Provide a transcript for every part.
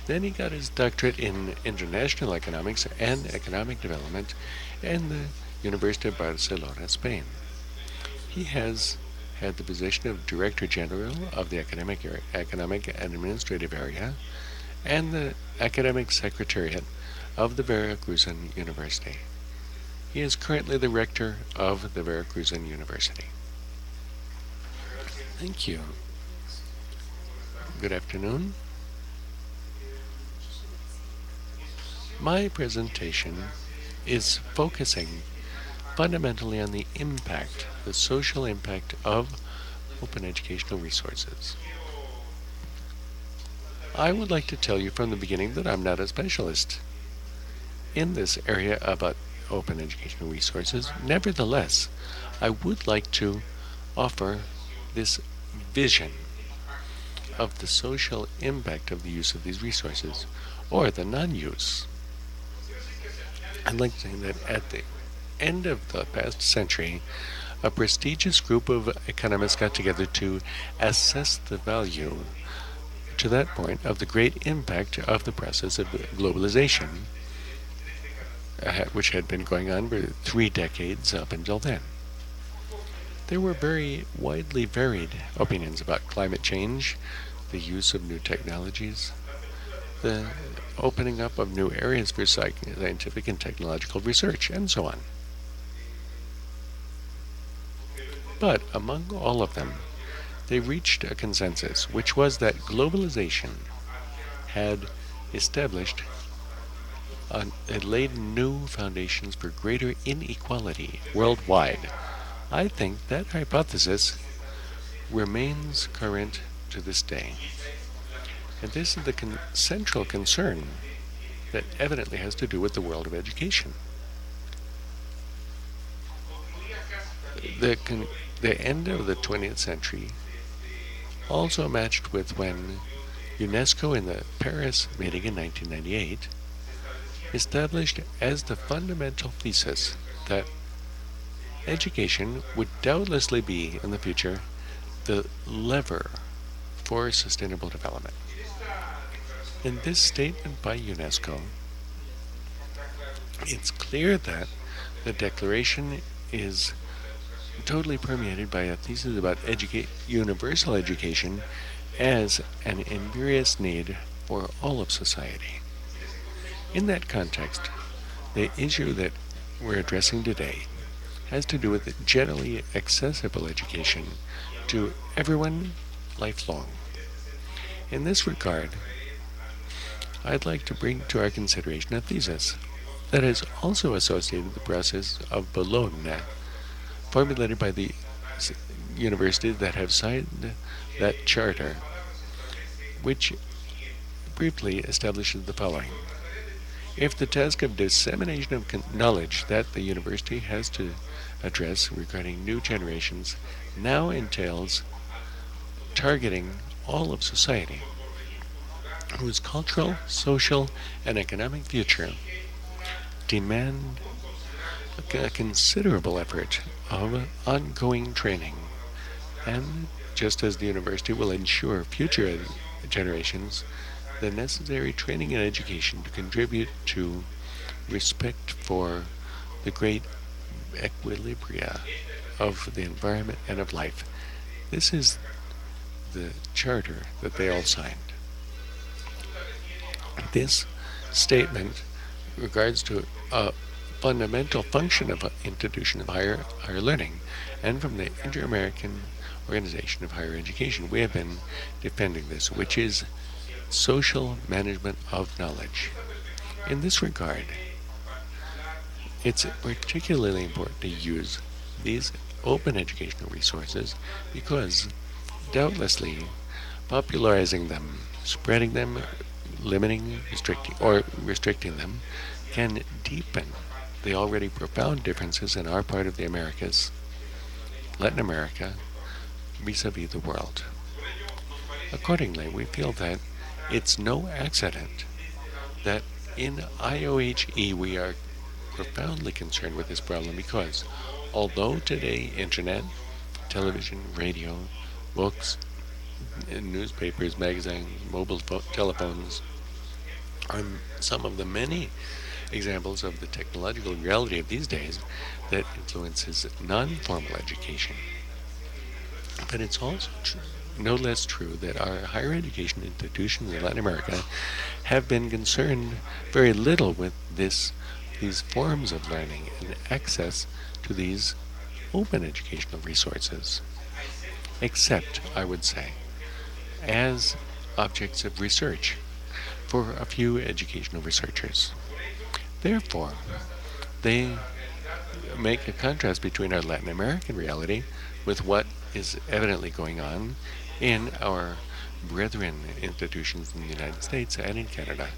Then he got his doctorate in international economics and economic development in the University of Barcelona, Spain. He has had the position of Director General of the Economic and Administrative Area and the Academic Secretariat of the Veracruzan University. He is currently the rector of the Veracruzan University. Thank you. Good afternoon. My presentation is focusing fundamentally on the impact, the social impact of open educational resources. I would like to tell you from the beginning that I'm not a specialist in this area about open educational resources. Nevertheless, I would like to offer this vision of the social impact of the use of these resources, or the non-use. I'd like to say that at the end of the past century, a prestigious group of economists got together to assess the value, to that point, of the great impact of the process of globalization, which had been going on for 3 decades up until then. There were very widely varied opinions about climate change, the use of new technologies, the opening up of new areas for scientific and technological research, and so on. But among all of them, they reached a consensus, which was that globalization had established, had laid new foundations for greater inequality worldwide. I think that hypothesis remains current to this day. And this is the central concern that evidently has to do with the world of education. The end of the 20th century also matched with when UNESCO in the Paris meeting in 1998 established as the fundamental thesis that education would doubtlessly be in the future the lever for sustainable development. In this statement by UNESCO, it's clear that the declaration is totally permeated by a thesis about universal education as an imperious need for all of society. In that context, the issue that we're addressing today has to do with generally accessible education to everyone lifelong. In this regard, I'd like to bring to our consideration a thesis that is also associated with the process of Bologna, formulated by the universities that have signed that charter, which briefly establishes the following. If the task of dissemination of knowledge that the university has to address regarding new generations now entails targeting all of society, whose cultural, social, and economic future demand a considerable effort of ongoing training, and just as the university will ensure future generations the necessary training and education to contribute to respect for the great equilibria of the environment and of life. This is the charter that they all signed. This statement regards to a fundamental function of an institution of higher learning, and from the Inter-American Organization of Higher Education, we have been defending this, which is social management of knowledge. In this regard, it's particularly important to use these open educational resources because doubtlessly popularizing them, spreading them, limiting, restricting them can deepen the already profound differences in our part of the Americas, Latin America, vis-a-vis the world. Accordingly, we feel that it's no accident that in IOHE we are profoundly concerned with this problem because although today internet, television, radio, books, newspapers, magazines, mobile telephones are some of the many examples of the technological reality of these days that influences non-formal education. But it's also no less true that our higher education institutions in Latin America have been concerned very little with these forms of learning and access to these open educational resources, except, I would say, as objects of research for a few educational researchers. Therefore, they make a contrast between our Latin American reality with what is evidently going on in our brethren institutions in the United States and in Canada,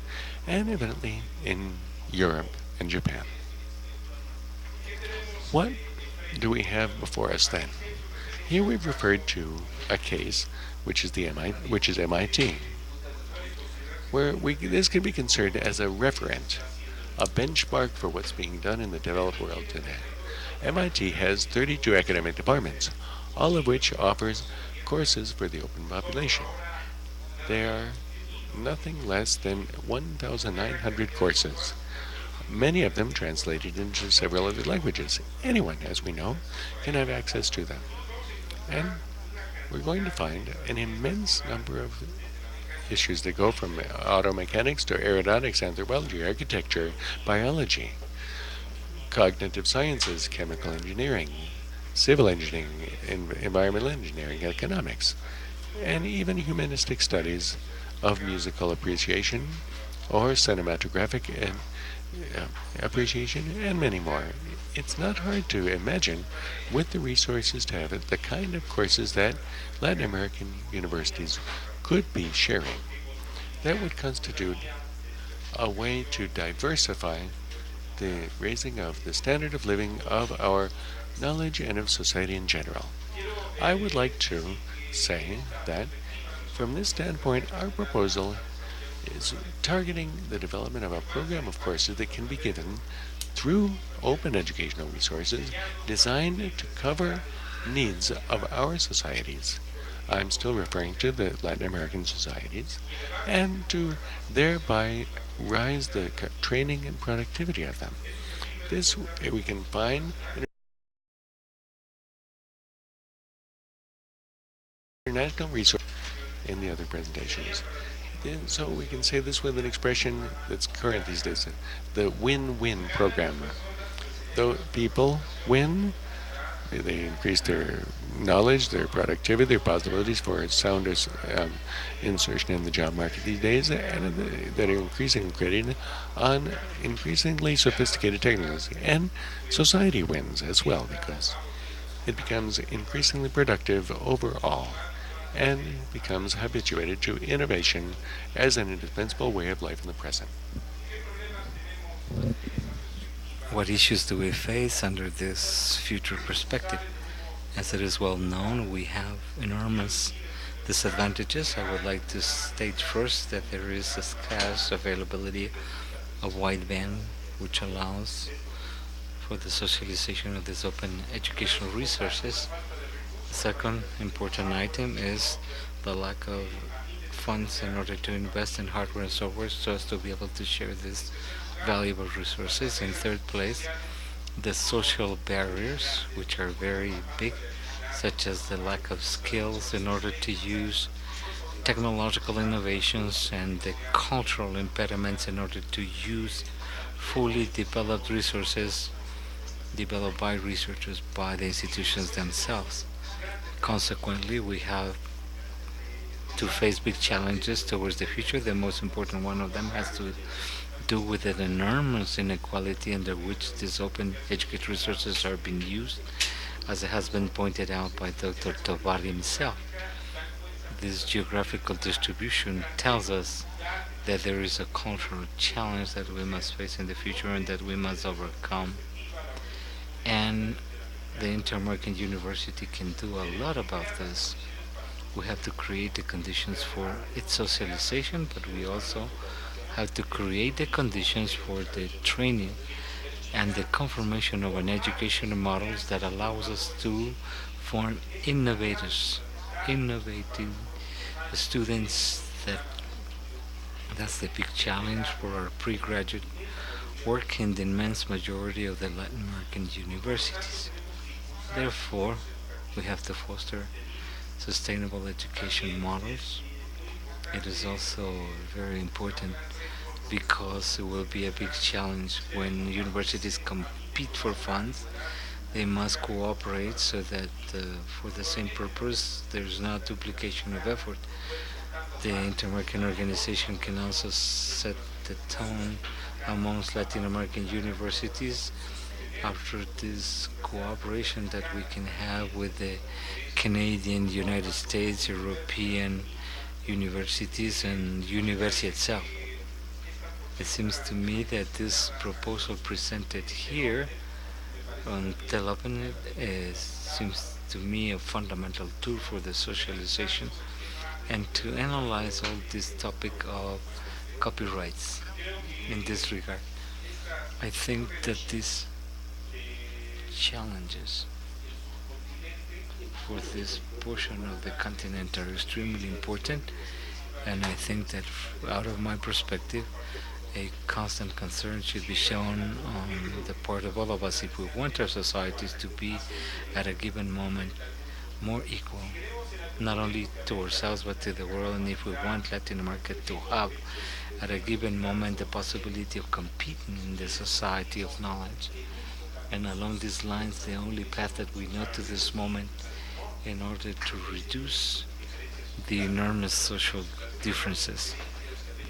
and evidently in Europe and Japan. What do we have before us then? Here we've referred to a case which is MIT, where this can be considered as a referent, a benchmark for what's being done in the developed world today. MIT has 32 academic departments, all of which offers courses for the open population. They are nothing less than 1,900 courses, many of them translated into several other languages. Anyone, as we know, can have access to them. And we're going to find an immense number of issues that go from auto mechanics to aeronautics, anthropology, architecture, biology, cognitive sciences, chemical engineering, civil engineering, environmental engineering, economics, and even humanistic studies of musical appreciation or cinematographic appreciation, and many more. It's not hard to imagine, with the resources to have it, the kind of courses that Latin American universities could be sharing. That would constitute a way to diversify the raising of the standard of living of our knowledge and of society in general. I would like to say that from this standpoint, our proposal is targeting the development of a program of courses that can be given through open educational resources designed to cover needs of our societies. I'm still referring to the Latin American societies, and to thereby rise the training and productivity of them. This we can find international resources in the other presentations. So we can say this with an expression that's current these days, the win-win program. Though people win, they increase their knowledge, their productivity, their possibilities for sounder insertion in the job market these days, and that are increasingly creating on increasingly sophisticated technology. And society wins as well because it becomes increasingly productive overall and becomes habituated to innovation as an indispensable way of life in the present. What issues do we face under this future perspective? As it is well known, we have enormous disadvantages. I would like to state first that there is a scarce availability of wideband, which allows for the socialization of these open educational resources. The second important item is the lack of funds in order to invest in hardware and software so as to be able to share these valuable resources. In third place, the social barriers, which are very big, such as the lack of skills in order to use technological innovations and the cultural impediments in order to use fully developed resources developed by researchers by the institutions themselves. Consequently, we have to face big challenges towards the future. The most important one of them has to do with the enormous inequality under which these open educational resources are being used, as it has been pointed out by Dr. Tovar himself. This geographical distribution tells us that there is a cultural challenge that we must face in the future and that we must overcome. And the Inter-American University can do a lot about this. We have to create the conditions for its socialization, but we also have to create the conditions for the training and the confirmation of an educational models that allows us to form innovative students that That's the big challenge for our pre-graduate work in the immense majority of the Latin American universities. Therefore, we have to foster sustainable education models. It is also very important because it will be a big challenge when universities compete for funds. They must cooperate so that for the same purpose there's no duplication of effort. The Inter-American Organization can also set the tone amongst Latin American universities after this cooperation that we can have with the Canadian, United States, European universities and university itself. It seems to me that this proposal presented here on development seems to me a fundamental tool for the socialization and to analyze all this topic of copyrights in this regard. I think that these challenges for this portion of the continent are extremely important, and I think that out of my perspective, a constant concern should be shown on the part of all of us if we want our societies to be at a given moment more equal, not only to ourselves but to the world, and if we want Latin America to have at a given moment the possibility of competing in the society of knowledge. And along these lines, the only path that we know to this moment in order to reduce the enormous social differences,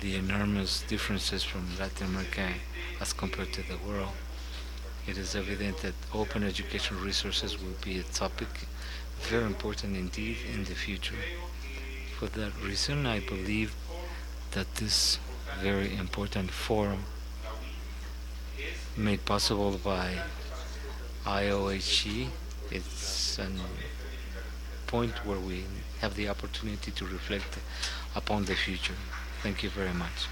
the enormous differences from Latin America as compared to the world, it is evident that open educational resources will be a topic very important indeed in the future. For that reason, I believe that this very important forum made possible by IOHE, it's a point where we have the opportunity to reflect upon the future. Thank you very much.